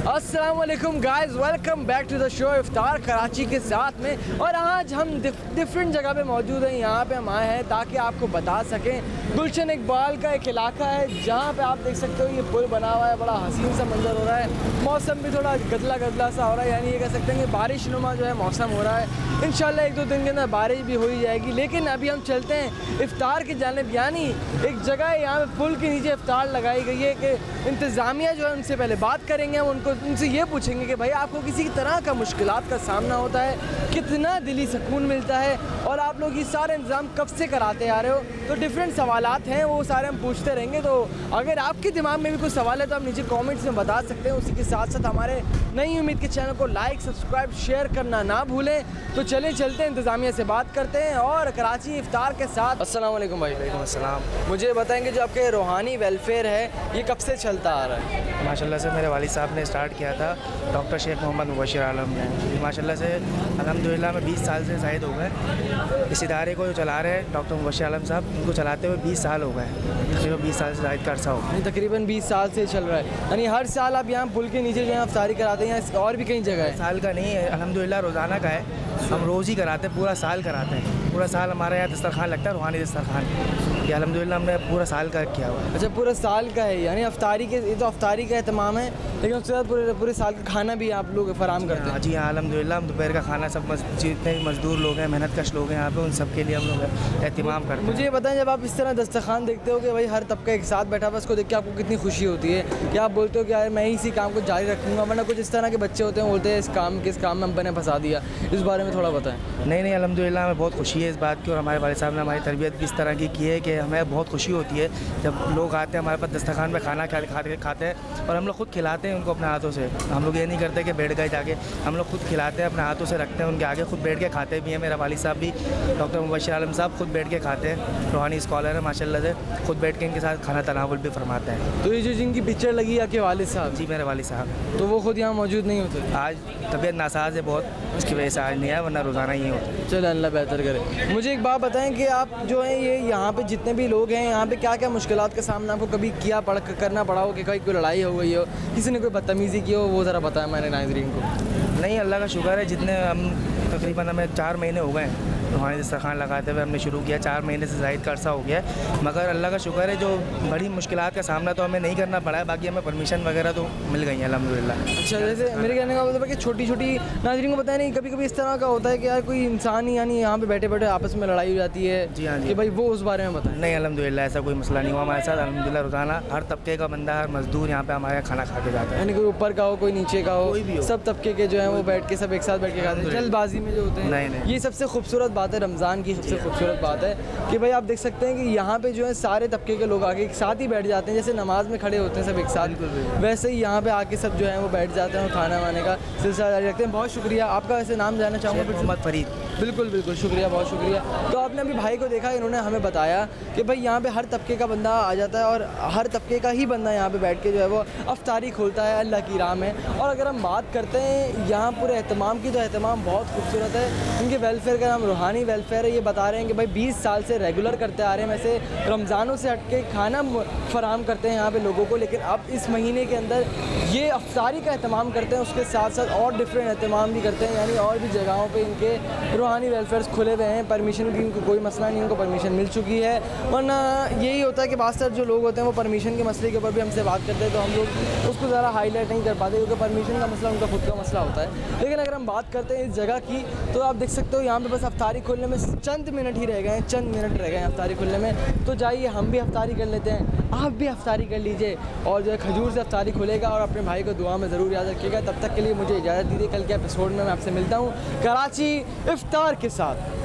अस्सलाम वालेकुम guys, welcome back to the show इफ्तार कराची के साथ में। और आज हम डिफरेंट जगह पे मौजूद हैं। यहाँ पे हम आए हैं ताकि आपको बता सकें गुलशन इकबाल का एक इलाका है जहाँ पे आप देख सकते हो ये पुल बना हुआ है। बड़ा हसीन सा मंजर हो रहा है। मौसम भी थोड़ा गदला गदला सा हो रहा है, यानी ये कह सकते हैं कि बारिश नुमा जो है मौसम हो रहा है। इंशाल्लाह एक दो दिन के अंदर बारिश भी हो ही जाएगी। लेकिन अभी हम चलते हैं इफ्तार की जानिब, यानी एक जगह है यहाँ पे पुल के नीचे इफ्तार लगाई गई है कि इंतज़ामिया जो है उनसे पहले बात करेंगे। हम उनसे ये पूछेंगे कि भाई आपको किसी तरह का मुश्किलात का सामना होता है, कितना दिली सुकून मिलता है और आप लोग ये सारे इंतज़ाम कब से कराते आ रहे हो। तो डिफरेंट सवालात हैं, वो सारे हम पूछते रहेंगे। तो अगर आपके दिमाग में भी कुछ सवाल है तो आप नीचे कमेंट्स में बता सकते हैं। उसी के साथ साथ हमारे नई उम्मीद के चैनल को लाइक सब्सक्राइब शेयर करना ना भूलें। तो चले चलते हैं, इंतज़ामिया से बात करते हैं और कराची इफ्तार के साथ। अस्सलाम वालेकुम भाई। वालेकुम अस्सलाम। मुझे बताएंगे जो आपके रूहानी वेलफेयर है ये कब से चलता आ रहा है? माशाल्लाह से मेरे वालिद साहब ने स्टार्ट किया था, डॉक्टर शेख मोहम्मद मुबशिर आलम ने। माशाल्लाह से अल्हम्दुलिल्लाह में 20 साल से ज़ायद हो गए। इस इदारे को जो चला रहे हैं डॉक्टर मुबशिर आलम साहब, उनको चलाते हुए 20 साल हो गए। तकरीबन 20 साल से ज़ायद का अर्सा हो गया। तकरीबन 20 साल से चल रहा है, यानी हर साल आप यहाँ पुल के नीचे जो है अफ्तारी कराते हैं या और भी कई जगह है? साल का नहीं है, अल्हम्दुलिल्लाह रोज़ाना का है। हम रोज़ ही कराते हैं, पूरा साल कराते हैं। पूरा साल हमारे यहाँ दस्तरखान लगता है, रूहानी दस्तरखान। ये अल्हम्दुलिल्लाह हमने पूरा साल का किया हुआ है। अच्छा, पूरा साल का है, यानी अफ्तारी के ये तो अफ्तारी का एहतमाम है, लेकिन उसके बाद पूरे साल का खाना भी आप लोग फराम करते हैं? जी हाँ, अल्हम्दुलिल्लाह हम दोपहर का खाना सब जितने भी मज़दूर लोग हैं, मेहनत कश लोग हैं यहाँ पे, उन सब के लिए हम लोग एहतमाम करते हैं। मुझे ये बताएं, जब आप इस तरह दस्तरखान देखते हो कि भाई हर तबका एक साथ बैठा हुआ, उसको देख के आपको कितनी खुशी होती है? क्या आप बोलते हो कि यार मैं ही इसी काम को जारी रखूँगा, वरना कुछ इस तरह के बच्चे होते हैं बोलते हैं इस काम में मैंने फंसा दिया? इस बारे में थोड़ा बताएं। नहीं, अल्हम्दुलिल्लाह हमें बहुत खुशी है इस बात की, और हमारे वालिद साहब ने हमारी तरबियत भी इस तरह की है कि हमें बहुत खुशी होती है जब लोग आते हैं हमारे पास दस्तरखान पे खाना खाते हैं, और हम लोग खुद खिलाते हैं उनको अपने हाथों से। हम लोग ये नहीं करते कि बैठ गए जाके, हम लोग खुद खिलाते हैं, अपने हाथों से रखते हैं उनके आगे, खुद बैठ के खाते भी हैं। मेरा वालिद साहब भी डॉक्टर मुबशिर आलम साहब खुद बैठ के खाते हैं, रूहानी स्कॉलर है माशाल्लाह से, खुद बैठ के इनके साथ खाना तनावुल भी फरमाते हैं। तो ये जो जिनकी पिक्चर लगी है आपके वालिद साहब? जी मेरे वालिद साहब। तो वो खुद यहाँ मौजूद नहीं होते? आज तबीयत नासाज है बहुत, उसकी वजह से आज नहीं आया, वरना रोज़ाना ही होता। चलो अल्लाह बेहतर करे। मुझे एक बात बताएं कि आप जो है ये यहाँ पे जितने भी लोग हैं यहाँ पे क्या क्या मुश्किलात का सामना आपको कभी करना पड़ा हो कि कहीं कोई लड़ाई हो गई हो, किसी ने कोई बदतमीज़ी की हो, वो ज़रा बताया मैंने नाज़रीन को। नहीं, अल्लाह का शुक्र है, जितने हम तकरीबन हमें 4 महीने हो गए हैं रूहानी दस्तरखान लगाते हुए, हमने शुरू किया 4 महीने से ज़ायद का अर्सा हो गया है। मगर अल्लाह का शुक्र है जो बड़ी मुश्किलात का सामना तो हमें नहीं करना पड़ा है, बाकी हमें परमिशन वगैरह तो मिल गई है अल्हम्दुलिल्लाह। अच्छा, जैसे मेरे कहने का मतलब है कि छोटी छोटी नाज़रीन को पता नहीं, कभी कभी इस तरह का होता है कि यार कोई इंसान ही यानी यहाँ पे बैठे बैठे आपस में लड़ाई हो जाती है। जी हाँ जी, कि भाई वो उस बारे में बताएं। नहीं अल्हम्दुलिल्लाह ऐसा कोई मसला नहीं हुआ हमारे साथ। अल्हम्दुलिल्लाह रोज़ाना हर तबके का बंदा, हर मज़दूर यहाँ पे हमारे यहाँ खाना खा के जाता है। यानी कोई ऊपर का हो, कोई नीचे का हो, कोई भी हो, सब तबके के जो है वो बैठ के सब एक साथ बैठ के खाते हैं, जल्दबाजी में जो होते हैं। नहीं, ये सबसे खूबसूरत बात है, रमज़ान की सबसे खूबसूरत बात है कि भाई आप देख सकते हैं कि यहाँ पे जो है सारे तबके के लोग आके एक साथ ही बैठ जाते हैं। जैसे नमाज में खड़े होते हैं सब एक साथ, वैसे ही यहाँ पे आके सब जो है वो बैठ जाते हैं और खाना वाने का सिलसिला जारी रखते हैं। बहुत शुक्रिया। आपका वैसे नाम जानना चाहूँगा? मोहम्मद फरीद। बिल्कुल शुक्रिया, बहुत शुक्रिया। तो आपने अभी भाई को देखा, इन्होंने हमें बताया कि भाई यहाँ पे हर तबके का बंदा आ जाता है और हर तबके का ही बंदा यहाँ पे बैठ के जो है वो अफ्तारी खोलता है, अल्लाह की राह में। और अगर हम बात करते हैं यहाँ पूरे एहतमाम की, तो एहतमाम बहुत खूबसूरत है। इनके वेलफेयर का नाम रूहानी वेलफेयर है। ये बता रहे हैं कि भाई 20 साल से रेगुलर करते आ रहे हैं, वैसे रमज़ानों से हट के खाना फराम करते हैं यहाँ पे लोगों को, लेकिन अब इस महीने के अंदर ये अफ्तारी का एहतमाम करते हैं, उसके साथ साथ और डिफरेंट एहतमाम भी करते हैं। यानी और भी जगहों पे इनके रूहानी वेलफेयर्स खुले हुए हैं, परमिशन की इनको कोई मसला नहीं, इनको परमिशन मिल चुकी है। वरना यही होता है कि बाज़ जो लोग होते हैं वो परमिशन के मसले के ऊपर भी हमसे बात करते हैं, तो हम लोग उसको ज़रा हाईलाइट नहीं कर पाते क्योंकि परमिशन का मसला उनका खुद का मसला होता है। लेकिन अगर हम बात करते हैं इस जगह की, तो आप देख सकते हो यहाँ पे बस अफ्तारी खोलने में चंद मिनट ही रह गए हैं, चंद मिनट रह गए हैं अफ्तारी खुलने में। तो जाइए हम भी अफ्तारी कर लेते हैं, आप भी अफ्तारी कर लीजिए और जो है खजूर से अफ्तारी खुलेगा। और अपने भाई को दुआ में ज़रूर याद रखिएगा। तब तक के लिए मुझे इजाज़त दीजिए, कल के एपिसोड में मैं आपसे मिलता हूँ कराची इफ्तार के साथ।